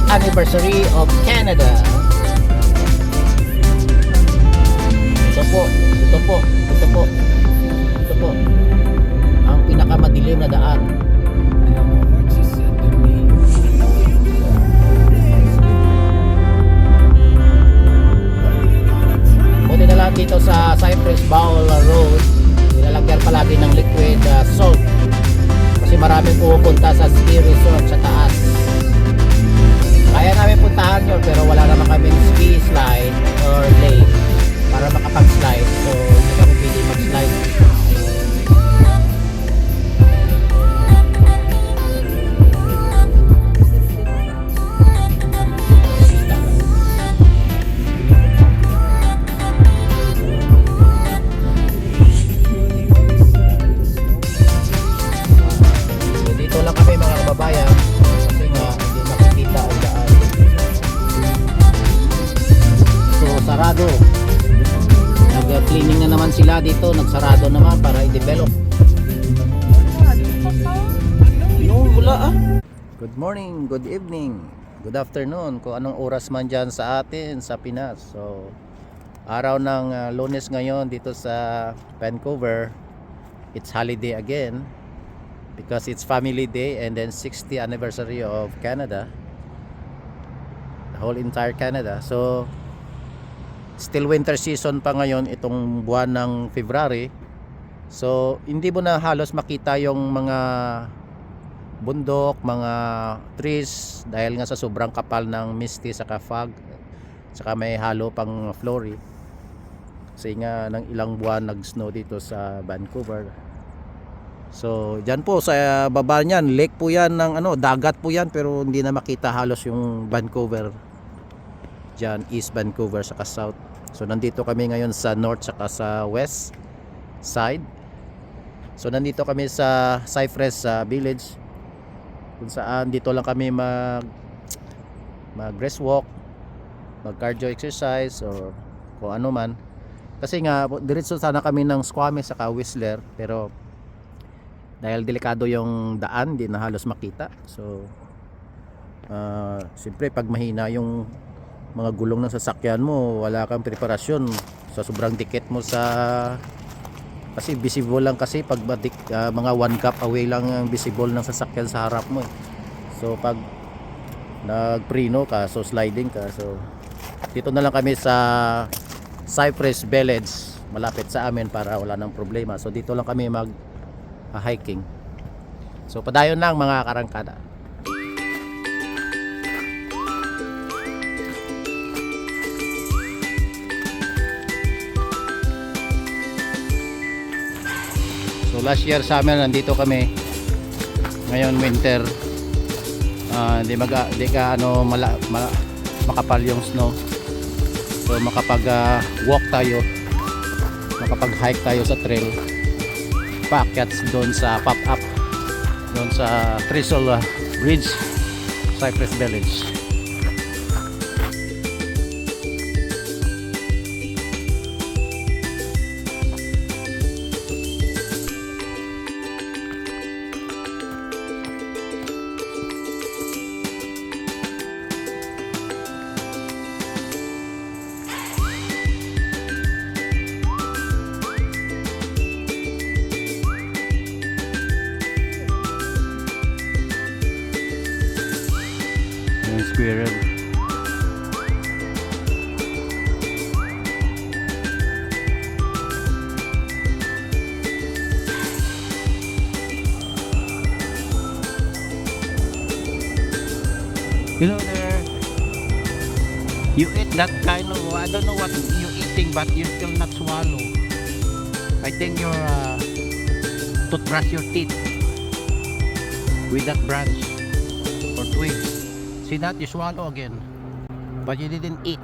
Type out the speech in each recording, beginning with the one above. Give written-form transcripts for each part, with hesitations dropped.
Anniversary of Canada. Ito po ang pinakamadilim na daan. Buti na lang dito sa Cypress Bowl Road, nilalagyan palagi ng liquid salt kasi maraming pumupunta sa ski resort sa taas. Kaya namin puntahan yun pero wala naman kaming ski slide or lake para makapag-slide, so hindi kami pwede mag-slide. So dito lang kami mga kababayan kasi nga hindi makikita ang daan. Sarado. Nag-cleaning na naman sila dito, nagsarado naman para i-develop. Yung wala Good morning, good evening, good afternoon kung anong oras man dyan sa atin sa Pinas. So araw ng Lunes ngayon dito sa Vancouver. It's holiday again because it's family day and then 60th anniversary of Canada, the whole entire Canada. So still winter season pa ngayon itong buwan ng February. So hindi mo na halos makita yung mga bundok, mga trees dahil nga sa sobrang kapal ng misty saka fog, saka may halo pang flory kasi nga ng ilang buwan nag-snow dito sa Vancouver. So dyan po sa baba niyan, lake po yan ng dagat po yan, pero hindi na makita halos yung Vancouver dyan, East Vancouver saka South. So nandito kami ngayon sa North saka sa West side. So nandito kami sa Cypress Village kung saan dito lang kami mag rest walk, mag cardio exercise or kung ano man. Kasi nga diretso sana kami ng Squamish saka Whistler, pero dahil delikado yung daan, hindi na halos makita. So siyempre pag mahina yung mga gulong ng sasakyan mo, wala kang preparasyon sa sobrang dikit mo kasi visible lang kasi pag mga 1 cup away lang ang visible ng sasakyan sa harap mo. So pag nagpreno ka, so sliding ka. So dito na lang kami sa Cypress Village, malapit sa amin para wala nang problema. So dito lang kami mag hiking. So padayon lang mga karangkada. So last year summer nandito kami. Ngayon winter. Di makapal yung snow. So makapag walk tayo. Makapag hike tayo sa trail. Paakyat doon sa pop-up doon sa Trestle Bridge, Cypress Village. squirrel. You know there, you eat that kind of, I don't know what you're eating, but you still not swallow. I think you're to brush your teeth with that branch or twigs. See that? You swallow again, but you didn't eat.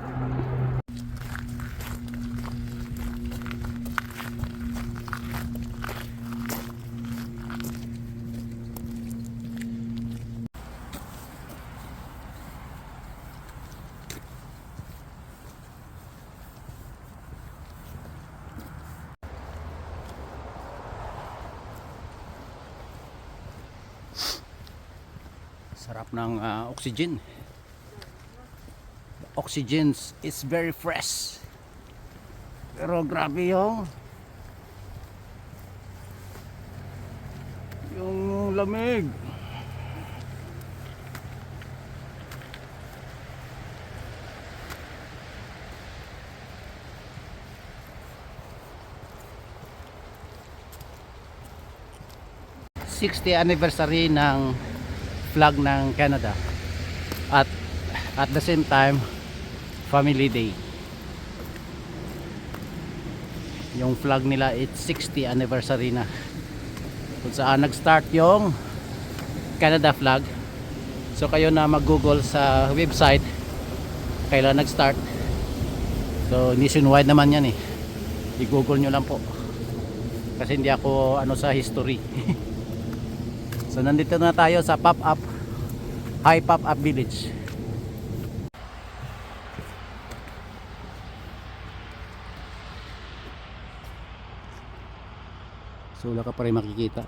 Sarap ng oxygen. Oxygen is very fresh. Pero grabe yung lamig. th anniversary ng flag ng Canada at the same time Family Day. Yung flag nila it's 60 anniversary na kung saan nag-start yung Canada flag. So kayo na mag-google sa website kailan nag-start, so nationwide naman yan i-google nyo lang po kasi hindi ako sa history. So nandito na tayo sa pop-up High Pop-Up Village. So wala ka pa rin makikita.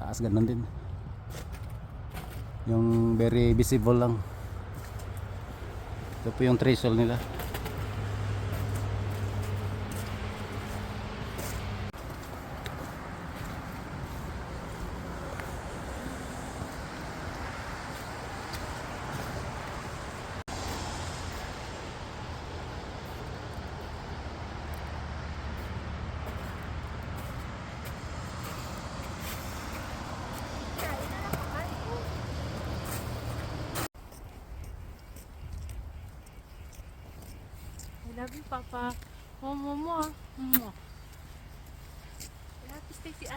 Taas ganun din. Yung very visible lang. Ito po yung trestle nila. I love you, Papa. Mwah. Mwah. I love you, Stacy.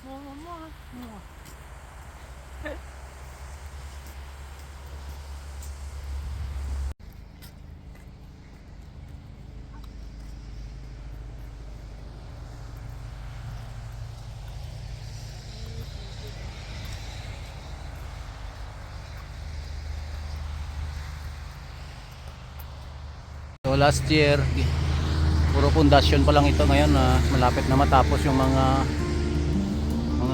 Mwah. Mwah. So last year puro pundasyon pa lang ito, ngayon malapit na matapos yung mga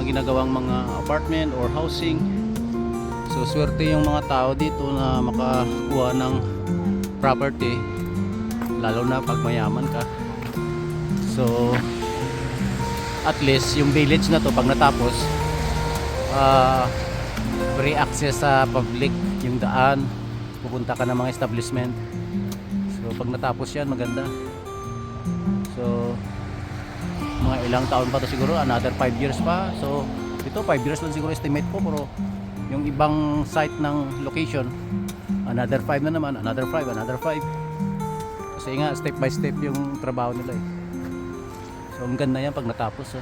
ginagawang mga apartment or housing. So swerte yung mga tao dito na makakuha ng property, lalo na pag mayaman ka. So at least yung village na to pag natapos free access sa public yung daan, pupunta ka ng mga establishment. So pag natapos yan maganda. So mga ilang taon pa to siguro, another 5 years pa. So ito 5 years lang siguro estimate ko, pero yung ibang site ng location another 5 na naman, another 5. Kasi nga step by step yung trabaho nila So ang ganda yan pag natapos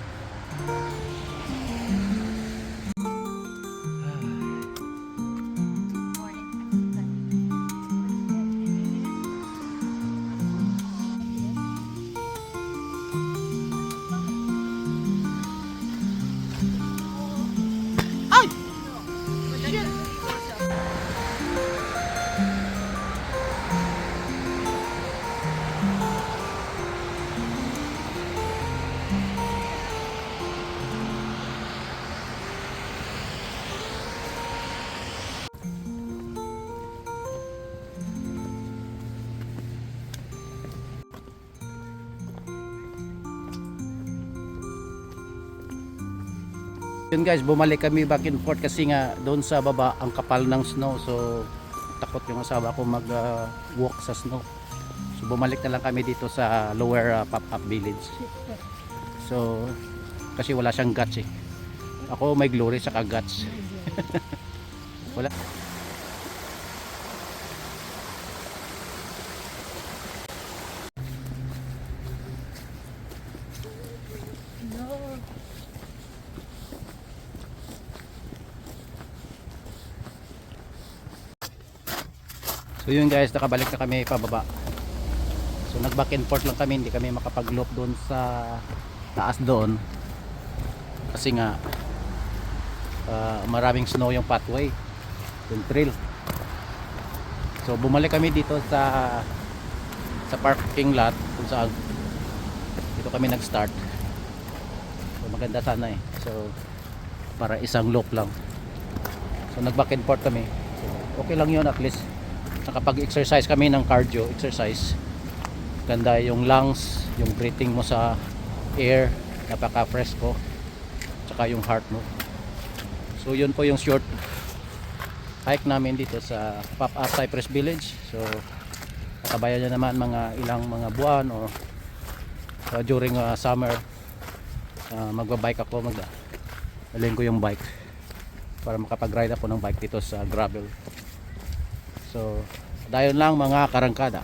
Yun guys, bumalik kami back and forth kasi nga doon sa baba ang kapal ng snow, so takot yung asawa ko mag walk sa snow. So bumalik na lang kami dito sa lower pop-up village. So kasi wala siyang guts eh. Ako may glory sa guts. Wala. No. So yun guys, nakabalik na kami pababa. So nag back and forth lang kami, hindi kami makapag-loop doon sa taas doon. Kasi nga maraming snow yung pathway, yung trail. So bumalik kami dito sa parking lot kung saan dito kami nag-start. So maganda sana eh. So para isang loop lang. So nag back and forth kami. So okay lang yun, at least nakapag-exercise kami ng cardio exercise. Ganda yung lungs, yung breathing mo sa air, napaka-fresco, tsaka yung heart mo. So yun po yung short hike namin dito sa Pop-Up Cypress Village. So katabayan niya naman mga ilang mga buwan o during summer, magbabike ako, dalhin ko yung bike para makapag-ride ako ng bike dito sa gravel. So dayon lang mga karangkada.